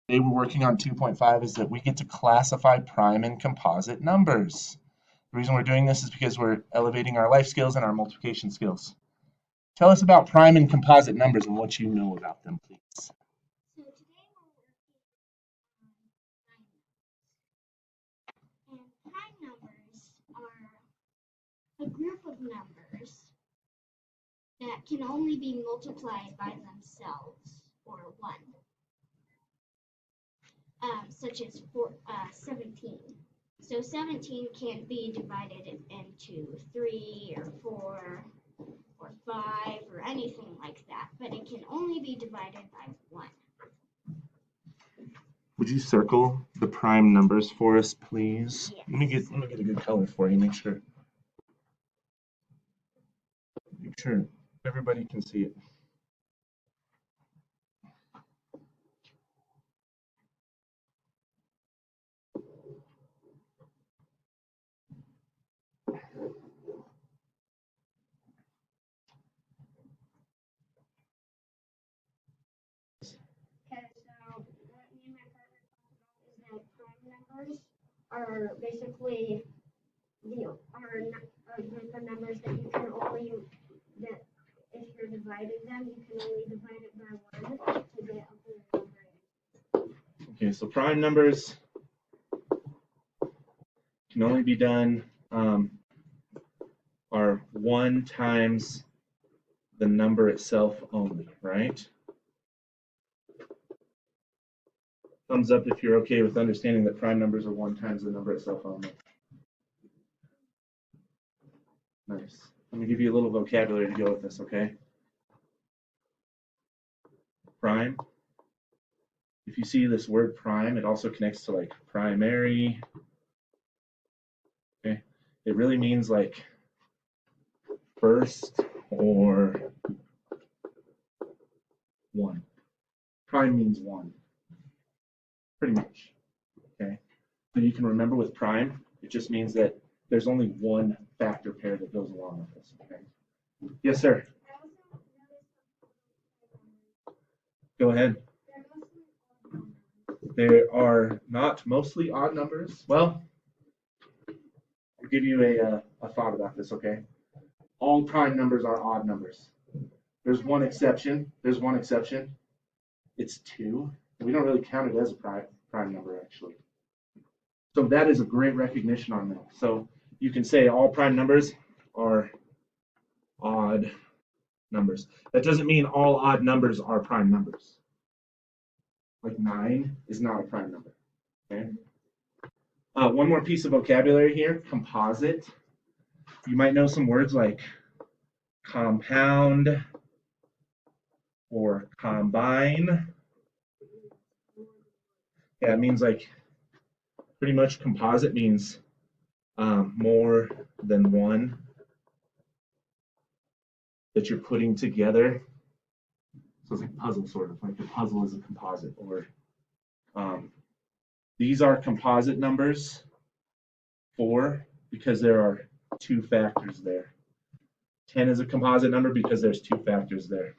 Today we're working on 2.5 is that we get to classify prime and composite numbers. The reason we're doing this is because we're elevating our life skills and our multiplication skills. Tell us about prime and composite numbers and what you know about them, please. So today we're working on prime numbers. And prime numbers are a group of numbers that can only be multiplied by themselves, or 1. Such as 17. So 17 can't be divided into 3 or 4 or 5 or anything like that, but it can only be divided by 1. Would you circle the prime numbers for us, please? Yes. Let me get a good color for you. Make sure everybody can see it. Okay, so what me and my partner talked about is that prime numbers are basically a group of numbers that you can only, that if you're dividing them, you can only divide it by 1 to get a whole number. Okay, so prime numbers can only be done are 1 times the number itself only, right? Thumbs up if you're okay with understanding that prime numbers are 1 times the number itself only. Nice. Let me give you a little vocabulary to go with this, okay? Prime. If you see this word prime, it also connects to like primary. Okay? It really means like first or 1. Prime means 1. Pretty much. Okay? So you can remember with prime, it just means that there's only one factor pair that goes along with this. Okay? Yes, sir. Go ahead. There are not mostly odd numbers. Well, I'll give you a thought about this, okay? All prime numbers are odd numbers. There's one exception. It's 2. We don't really count it as a prime number, actually. So that is a great recognition on that. So you can say all prime numbers are odd numbers. That doesn't mean all odd numbers are prime numbers. Like 9 is not a prime number. Okay. One more piece of vocabulary here, composite. You might know some words like compound or combine. Yeah, it means like pretty much composite means more than one that you're putting together. So it's like a puzzle, sort of like the puzzle is a composite. Or these are composite numbers 4 because there are 2 factors there. 10 is a composite number because there's 2 factors there.